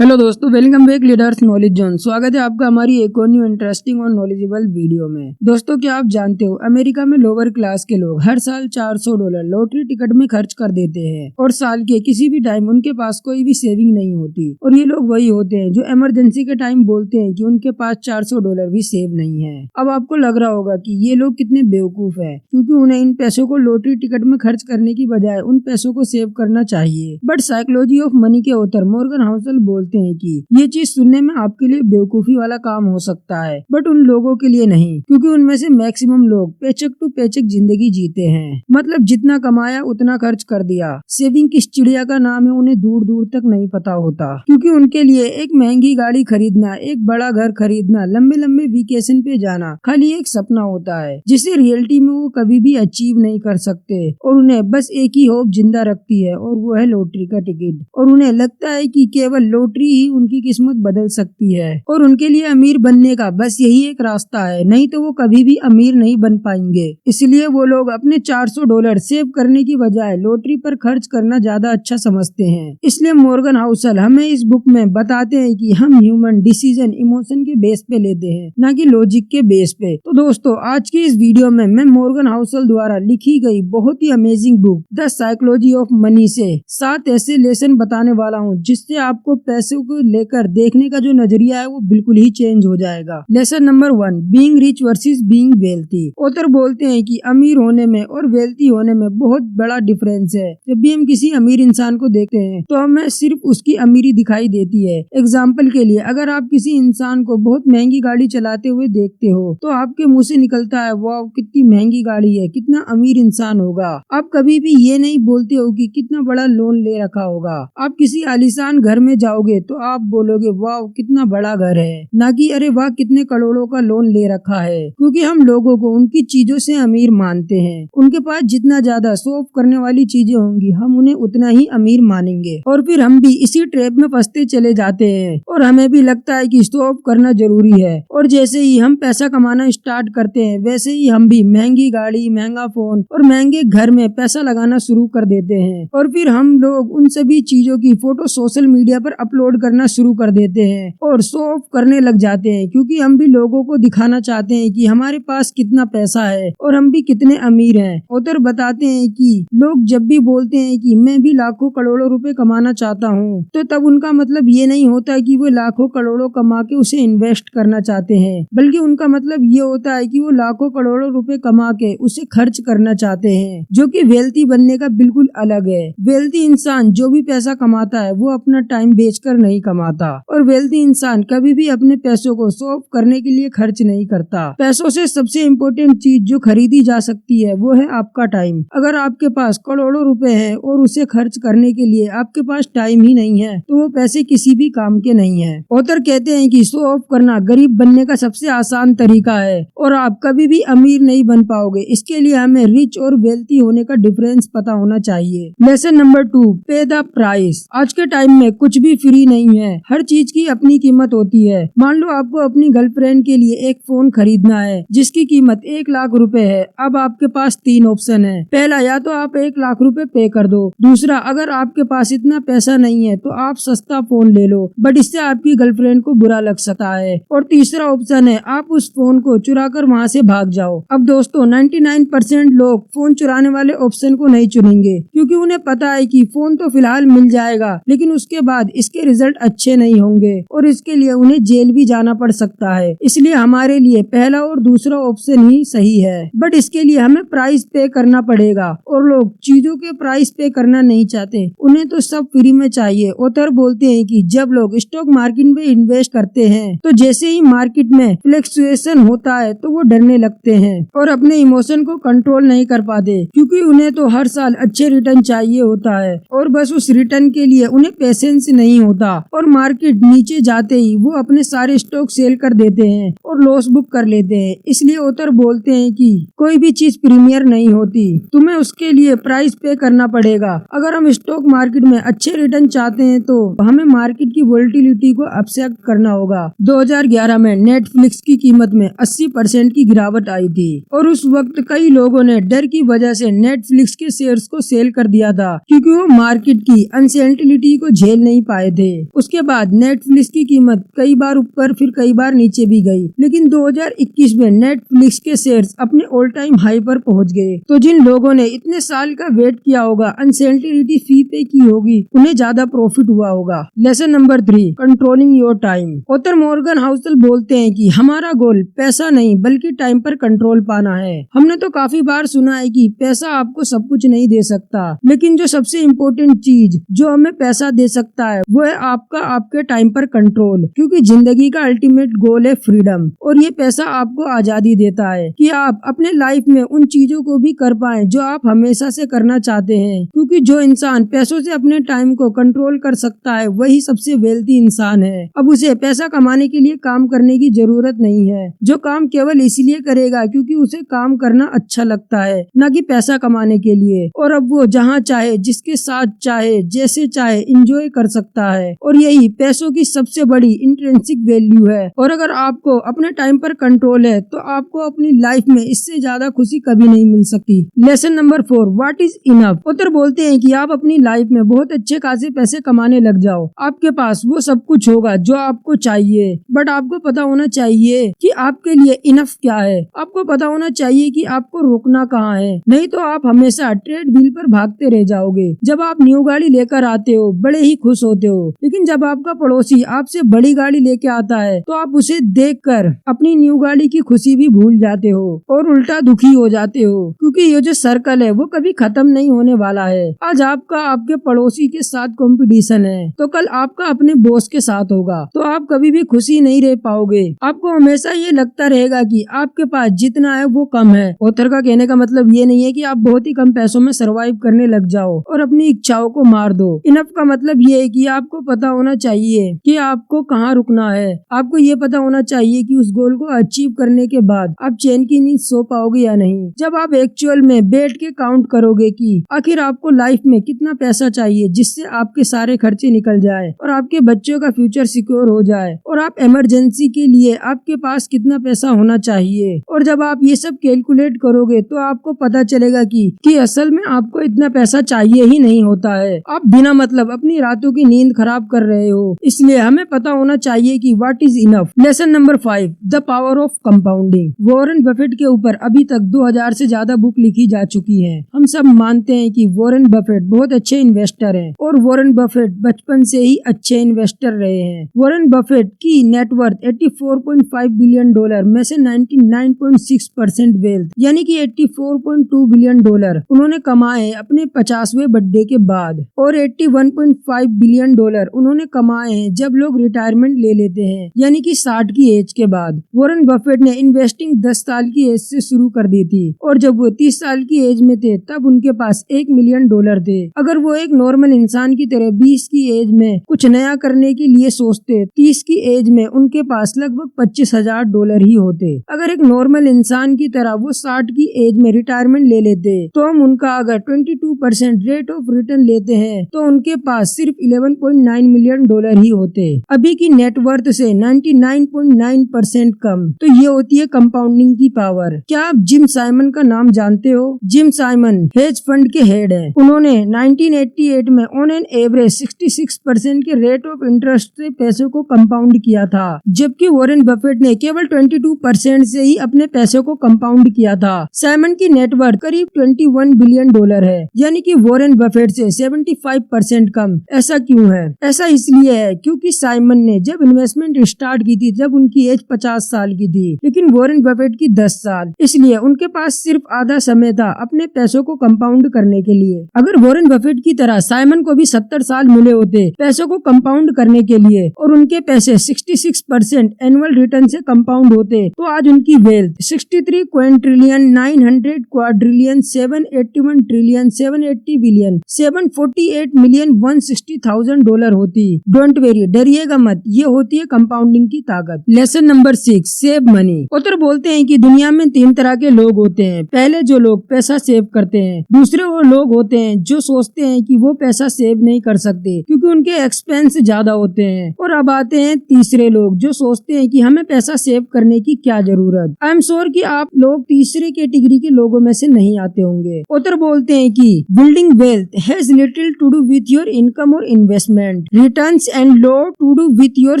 Hello दोस्तों, welcome back leaders knowledge zone. स्वागत है आपका हमारी एक और न्यू इंटरेस्टिंग और नॉलेजेबल वीडियो में। दोस्तों, क्या आप जानते हो अमेरिका में लोअर क्लास के लोग हर साल $400 लॉटरी टिकट में खर्च कर देते हैं और साल के किसी भी टाइम उनके पास कोई भी सेविंग नहीं होती। और ये लोग वही होते हैं जो इमरजेंसी के टाइम बोलते हैं कि उनके पास $400 भी सेव नहीं है। अब आपको लग रहा होगा कि ये लोग कितने बेवकूफ है, क्योंकि उन्हें इन पैसों को लॉटरी टिकट में खर्च करने की बजाय उन पैसों को सेव करना चाहिए। बट साइकोलॉजी ऑफ मनी के ऑथर मॉर्गन हाउसल बोलते हैं कि ये चीज सुनने में आपके लिए बेवकूफी वाला काम हो सकता है, बट उन लोगों के लिए नहीं, क्योंकि उनमें से मैक्सिमम लोग पेचेक टू पेचेक जिंदगी जीते हैं। मतलब जितना कमाया उतना खर्च कर दिया। सेविंग किस चिड़िया का नाम है उन्हें दूर दूर तक नहीं पता होता, क्योंकि उनके लिए एक महंगी गाड़ी खरीदना, एक बड़ा घर खरीदना, लंबे लंबे वेकेशन पे जाना खाली एक सपना होता है, जिसे रियलिटी में वो कभी भी अचीव नहीं कर सकते। और उन्हें बस एक ही होप जिंदा रखती है, और वो है लॉटरी का टिकट। और उन्हें लगता है कि केवल लॉटरी ही उनकी किस्मत बदल सकती है, और उनके लिए अमीर बनने का बस यही एक रास्ता है, नहीं तो वो कभी भी अमीर नहीं बन पाएंगे। इसलिए वो लोग अपने $400 सेव करने की बजाय लॉटरी पर खर्च करना ज्यादा अच्छा समझते हैं। इसलिए मॉर्गन हाउसल हमें इस बुक में बताते हैं कि हम ह्यूमन डिसीजन इमोशन के बेस पे लेते हैं, न कि लॉजिक के बेस पे। तो दोस्तों, आज की इस वीडियो में मैं मॉर्गन हाउसल द्वारा लिखी गई बहुत ही amazing book the Psychology of Money से 7 ऐसे लेसन बताने वाला हूँ, जिससे आपको पैसों को लेकर देखने का जो नजरिया है वो बिल्कुल ही चेंज हो जाएगा। Lesson number 1, being rich versus being wealthy. Author बोलते हैं कि अमीर होने में और वेल्थी होने में बहुत बड़ा डिफरेंस है। जब भी हम किसी अमीर इंसान को देखते हैं तो हमें सिर्फ उसकी अमीरी दिखाई देती है। एग्जाम्पल के लिए, अगर आप किसी इंसान को बहुत महंगी गाड़ी चलाते हुए देखते हो तो आपके मुंह से निकलता है, वाह कितनी महंगी गाड़ी है, कितना अमीर इंसान होगा। आप कभी भी ये नहीं बोलते हो कि कितना बड़ा लोन ले रखा होगा। आप किसी आलीशान घर में जाओगे तो आप बोलोगे वाह कितना बड़ा घर है, ना कि अरे वाह कितने करोड़ों का लोन ले रखा है। क्योंकि हम लोगों को उनकी चीजों से अमीर मानते हैं। उनके पास जितना ज्यादा शो ऑफ करने वाली चीजें होंगी हम उन्हें उतना ही अमीर मानेंगे, और फिर हम भी इसी ट्रैप में फंसते चले जाते हैं। और हमें भी लगता है कि शो ऑफ करना जरूरी है, और जैसे ही हम पैसा कमाना स्टार्ट करते हैं वैसे ही हम भी महंगी गाड़ी, महंगा फोन और महंगे घर में पैसा लगाना शुरू कर देते हैं। और फिर हम लोग उन सभी चीजों की फोटो सोशल मीडिया पर अपलोड करना शुरू कर देते हैं और शो ऑफ करने लग जाते हैं, क्योंकि हम भी लोगों को दिखाना चाहते हैं कि हमारे पास कितना पैसा है और हम भी कितने अमीर हैं। ऑथर बताते हैं कि लोग जब भी बोलते हैं कि मैं भी लाखों करोड़ों रुपए कमाना चाहता हूँ, तो तब उनका मतलब ये नहीं होता कि वो लाखों करोड़ों कमा के उसे इन्वेस्ट करना चाहते हैं, बल्कि उनका मतलब ये होता है कि वो लाखों करोड़ों रुपए कमा के उसे खर्च करना चाहते हैं, जो कि वेल्थी बनने का बिल्कुल अलग है। वेल्थी इंसान जो भी पैसा कमाता है वो अपना टाइम बेचकर नहीं कमाता, और वेल्थी इंसान कभी भी अपने पैसों को शो ऑफ करने के लिए खर्च नहीं करता। पैसों से सबसे इम्पोर्टेंट चीज जो खरीदी जा सकती है वो है आपका टाइम। अगर आपके पास करोड़ों रुपए हैं और उसे खर्च करने के लिए आपके पास टाइम ही नहीं है तो वो पैसे किसी भी काम के नहीं है। ऑथर कहते हैं कि शो ऑफ करना गरीब बनने का सबसे आसान तरीका है, और आप कभी भी अमीर नहीं बन पाओगे। इसके लिए हमें रिच और वेल्थी होने का डिफरेंस पता होना चाहिए। लेसन नंबर 2, पे द प्राइस। आज के टाइम में कुछ भी फ्री नहीं है, हर चीज की अपनी कीमत होती है। मान लो आपको अपनी गर्लफ्रेंड के लिए एक फोन खरीदना है जिसकी कीमत 1 लाख रुपए है। अब आपके पास 3 ऑप्शन है। पहला, या तो आप 1 लाख रुपए पे कर दो। दूसरा, अगर आपके पास इतना पैसा नहीं है तो आप सस्ता फोन ले लो, बट इससे आपकी गर्लफ्रेंड को बुरा लग सकता है। और तीसरा ऑप्शन है, आप उस फोन को चुरा कर वहाँ से भाग जाओ। अब दोस्तों, 99% लोग फोन चुराने वाले ऑप्शन को नहीं चुनेंगे, क्योंकि उन्हें पता है कि फोन तो फिलहाल मिल जाएगा, लेकिन उसके बाद इसके रिजल्ट अच्छे नहीं होंगे और इसके लिए उन्हें जेल भी जाना पड़ सकता है। इसलिए हमारे लिए पहला और दूसरा ऑप्शन ही सही है, बट इसके लिए हमें प्राइस पे करना पड़ेगा, और लोग चीजों के प्राइस पे करना नहीं चाहते, उन्हें तो सब फ्री में चाहिए। ऑथर बोलते हैं कि जब लोग स्टॉक मार्केट में इन्वेस्ट करते हैं तो जैसे ही मार्केट में फ्लक्चुएशन होता है तो वो डरने लगते हैं और अपने इमोशन को कंट्रोल नहीं कर पाते, क्योंकि उन्हें तो हर साल अच्छे रिटर्न चाहिए होता है, और बस उस रिटर्न के लिए उन्हें पेशेंस नहीं होता, और मार्केट नीचे जाते ही वो अपने सारे स्टॉक सेल कर देते हैं और लॉस बुक कर लेते हैं। इसलिए ऑथर बोलते हैं कि कोई भी चीज प्रीमियर नहीं होती, तुम्हें उसके लिए प्राइस पे करना पड़ेगा। अगर हम स्टॉक मार्केट में अच्छे रिटर्न चाहते हैं तो हमें मार्केट की वोलेटिलिटी को एक्सेप्ट करना होगा। 2011 में नेटफ्लिक्स की कीमत में 80% की गिरावट आई थी, और उस वक्त कई लोगों ने डर की वजह से नेटफ्लिक्स के शेयर्स को सेल कर दिया था, क्योंकि वो मार्केट की अनसर्टेनिटी को झेल नहीं पाए थे। उसके बाद नेटफ्लिक्स की कीमत कई बार ऊपर फिर कई बार नीचे भी गई, लेकिन 2021 में नेटफ्लिक्स के शेयर्स अपने ऑल टाइम हाई पर पहुंच गए। तो जिन लोगों ने इतने साल का वेट किया होगा, अनसेंटिलिटी फी पे की होगी, उन्हें ज्यादा प्रॉफिट हुआ होगा। Lesson number 3, controlling your time. Author Morgan Housel बोलते हैं कि हमारा गोल पैसा नहीं बल्कि टाइम पर कंट्रोल पाना है। हमने तो काफी बार सुना है कि पैसा आपको सब कुछ नहीं दे सकता, लेकिन जो सबसे इम्पोर्टेंट चीज जो हमें पैसा दे सकता है वो है आपके टाइम पर कंट्रोल, क्योंकि जिंदगी का अल्टीमेट गोल है फ्रीडम। और ये पैसा आपको आजादी देता है कि आप अपने लाइफ में उन चीजों को भी कर पाएं जो आप हमेशा से करना चाहते हैं, क्योंकि जो इंसान पैसों से अपने टाइम को कंट्रोल कर सकता है वही सबसे वेल्थी इंसान है। अब उसे पैसा कमाने के लिए काम करने की जरूरत नहीं है, जो काम केवल इसलिए करेगा क्योंकि उसे काम करना अच्छा लगता है, न कि पैसा कमाने के लिए। और अब वो जहाँ चाहे, जिसके साथ चाहे, जैसे चाहे एंजॉय कर सकता है। और यही पैसों की सबसे बड़ी इंट्रिंसिक वैल्यू है। और अगर आपको अपने टाइम पर कंट्रोल है तो आपको अपनी लाइफ में इससे ज्यादा खुशी कभी नहीं मिल सकती। Lesson number 4, what is enough. Author बोलते हैं कि आप अपनी लाइफ में बहुत अच्छे खासे पैसे कमाने लग जाओ, आपके पास वो सब कुछ होगा जो आपको चाहिए, बट आपको पता होना चाहिए कि आपके लिए इनफ क्या है। आपको पता होना चाहिए कि आपको रोकना कहाँ है, नहीं तो आप हमेशा ट्रेडमिल पर भागते रह जाओगे। जब आप न्यू गाड़ी लेकर आते हो बड़े ही खुश होते हो, लेकिन जब आपका पड़ोसी आपसे बड़ी गाड़ी लेके आता है तो आप उसे देखकर अपनी न्यू गाड़ी की खुशी भी भूल जाते हो और उल्टा दुखी हो जाते हो, क्योंकि ये जो सर्कल है वो कभी खत्म नहीं होने वाला है। आज आपका आपके पड़ोसी के साथ कंपटीशन है तो कल आपका अपने बॉस के साथ होगा, तो आप कभी भी खुशी नहीं रह पाओगे। आपको हमेशा ये लगता रहेगा कि आपके पास जितना है वो कम है। ऑथर का कहने का मतलब ये नहीं है कि आप बहुत ही कम पैसों में सरवाइव करने लग जाओ और अपनी इच्छाओं को मार दो। इनफ का मतलब ये है कि आपको पता होना चाहिए कि आपको कहाँ रुकना है। आपको ये पता होना चाहिए कि उस गोल को अचीव करने के बाद आप चैन की नींद सो पाओगे या नहीं। जब आप एक्चुअल में बैठ के काउंट करोगे कि आखिर आपको लाइफ में कितना पैसा चाहिए जिससे आपके सारे खर्चे निकल जाए और आपके बच्चों का फ्यूचर सिक्योर हो जाए, और आप इमरजेंसी के लिए आपके पास कितना पैसा होना चाहिए, और जब आप ये सब कैलकुलेट करोगे तो आपको पता चलेगा कि असल में आपको इतना पैसा चाहिए ही नहीं होता है। आप बिना मतलब अपनी रातों की नींद खराब कर रहे हो। इसलिए हमें पता होना चाहिए कि what is enough. Lesson number 5, the power of compounding. Warren Buffett के ऊपर अभी तक 2000 से ज्यादा बुक लिखी जा चुकी है। हम सब मानते हैं कि वॉरेन बफेट बहुत अच्छे इन्वेस्टर हैं और वॉरेन बफेट बचपन से ही अच्छे इन्वेस्टर रहे हैं। वॉरेन बफेट की नेटवर्थ 84.5 बिलियन डॉलर में से 99.6% वेल्थ यानी कि 84.2 बिलियन डॉलर उन्होंने कमाए अपने 50वें बर्थडे के बाद, और 81.5 बिलियन डॉलर उन्होंने कमाए हैं जब लोग रिटायरमेंट ले लेते हैं यानी कि 60 की एज के बाद। वॉरेन बफेट ने इन्वेस्टिंग 10 साल की एज से शुरू कर दी थी और जब वो 30 साल की एज में थे तब उनके पास $1 मिलियन थे। अगर वो एक नॉर्मल इंसान की तरह 20 की एज में कुछ नया करने के लिए सोचते, 30 की एज में उनके पास लगभग $25,000 ही होते। अगर एक नॉर्मल इंसान की तरह वो 60 की एज में रिटायरमेंट ले लेते तो हम उनका अगर 22% रेट ऑफ रिटर्न लेते हैं तो उनके पास सिर्फ $11.9 मिलियन ही होते, अभी की नेटवर्थ से 99.9% कम। तो ये होती है कंपाउंडिंग की पावर। क्या आप जिम साइमन का नाम जानते हो? जिम साइमन हेज फंड के हेड है। उन्होंने 1988 में ऑन एन एवरेज 66% के रेट ऑफ इंटरेस्ट से पैसों को कंपाउंड किया था, जबकि वॉरेन बफेट ने केवल 22% से ही अपने पैसों को कंपाउंड किया था। साइमन की नेटवर्थ करीब $21 बिलियन है, यानी कि वॉरेन बफेट से 75% कम। ऐसा क्यों है? ऐसा इसलिए है क्योंकि साइमन ने जब इन्वेस्टमेंट स्टार्ट की थी जब उनकी एज 50 साल की थी, लेकिन वॉरेन बफेट की 10 साल, इसलिए उनके पास सिर्फ आधा समय था अपने पैसों को कंपाउंड करने के लिए। अगर वॉरेन बफेट की तरह साइमन को भी 70 साल मिले होते पैसों को कंपाउंड करने के लिए और उनके पैसे 66% एनुअल रिटर्न से कंपाउंड होते तो आज उनकी wealth 63 क्विंट्रिलियन 900 quadrillion 781 trillion 780 billion 748 million $160,000 होती। डोंट वेरी, डरिएगा मत, ये होती है कंपाउंडिंग की ताकत। Lesson number 6, save money. Author बोलते हैं कि दुनिया में 3 तरह के लोग होते हैं। पहले जो लोग पैसा सेव करते हैं, दूसरे वो लोग होते हैं जो सोचते हैं कि वो पैसा सेव नहीं कर सकते क्योंकि उनके एक्सपेंस ज्यादा होते हैं, और अब आते हैं तीसरे लोग जो सोचते हैं कि हमें पैसा सेव करने की क्या जरूरत। आई एम श्योर कि आप लोग तीसरे कैटेगरी के लोगों में से नहीं आते होंगे। ऑथर बोलते हैं कि building wealth has little to do with your income और investment. Dependent returns and low to do with your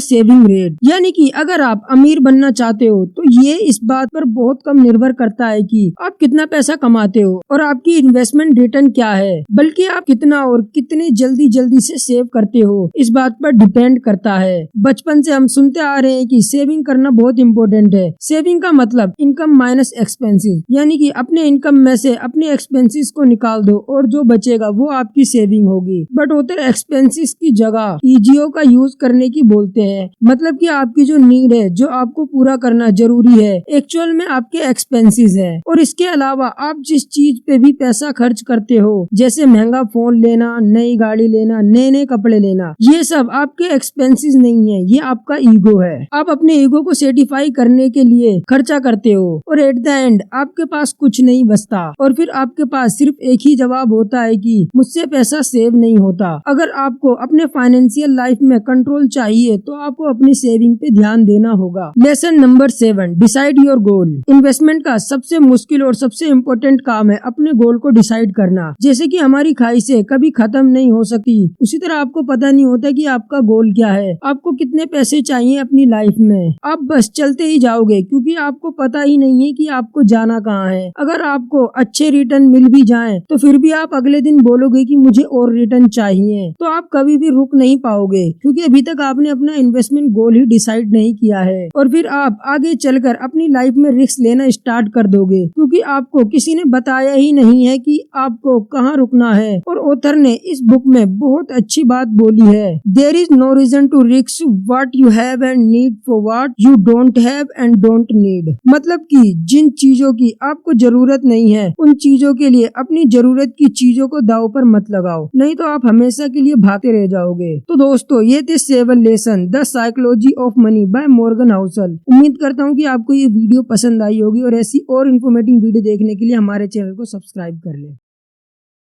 saving rate. यानी कि अगर आप अमीर बनना चाहते हो तो ये इस बात पर बहुत कम निर्भर करता है कि आप कितना पैसा कमाते हो और आपकी इन्वेस्टमेंट रिटर्न क्या है, बल्कि आप कितना और कितने जल्दी जल्दी से सेव करते हो इस बात पर डिपेंड करता है। बचपन से हम सुनते आ रहे हैं कि सेविंग करना बहुत इम्पोर्टेंट है। सेविंग का मतलब इनकम माइनस एक्सपेंसेस, यानी कि अपने इनकम में से अपने एक्सपेंसेस को निकाल दो और जो बचेगा वो आपकी सेविंग होगी। बट उधर एक्सपेंसेस की जगह ईजीओ का यूज करने की बोलते हैं, मतलब कि आपकी जो नीड है, जो आपको पूरा करना जरूरी है, एक्चुअल में आपके एक्सपेंसेस है। और इसके अलावा आप जिस चीज पे भी पैसा खर्च करते हो, जैसे महंगा फोन लेना, नई गाड़ी लेना, नए नए कपड़े लेना, ये सब आपके एक्सपेंसेस नहीं है, ये आपका ईगो है। आप अपने ईगो को सेटिस्फाई करने के लिए खर्चा करते हो और एट द एंड आपके पास कुछ नहीं बचता और फिर आपके पास सिर्फ एक ही जवाब होता है कि मुझसे पैसा सेव नहीं होता। अगर आपको अपने फाइनेंशियल लाइफ में कंट्रोल चाहिए तो आपको अपनी सेविंग पे ध्यान देना होगा। Lesson number 7, decide your goal. Investment का सबसे मुश्किल और सबसे इम्पोर्टेंट काम है अपने गोल को डिसाइड करना। जैसे कि हमारी ख्वाहिशें कभी खत्म नहीं हो सकती, उसी तरह आपको पता नहीं होता कि आपका गोल क्या है, आपको कितने पैसे चाहिए अपनी लाइफ में। आप बस चलते ही जाओगे क्योंकि आपको पता ही नहीं है कि आपको जाना कहाँ है। अगर आपको अच्छे रिटर्न मिल भी जाएं तो फिर भी आप अगले दिन बोलोगे कि मुझे और रिटर्न चाहिए, तो आप कभी भी रुक नहीं पाओगे क्योंकि अभी तक आपने अपना इन्वेस्टमेंट गोल ही डिसाइड नहीं किया है। और फिर आप आगे चलकर अपनी लाइफ में रिस्क लेना स्टार्ट कर दोगे क्योंकि आपको किसी ने बताया ही नहीं है कि आपको कहाँ रुकना है। और ऑथर ने इस बुक में बहुत अच्छी बात बोली है, there is no reason to risk what you have and need for what you don't have and don't need. मतलब कि जिन चीजों की आपको जरूरत नहीं है उन चीजों के लिए अपनी जरूरत की चीजों को दांव पर मत लगाओ, नहीं तो आप हमेशा के लिए भागते रह जाओगे। तो दोस्तों ये थे 7 lesson the Psychology of money by Morgan Housel. उम्मीद करता हूँ कि आपको ये वीडियो पसंद आई होगी और ऐसी और इन्फॉर्मेटिव वीडियो देखने के लिए हमारे चैनल को सब्सक्राइब कर लें।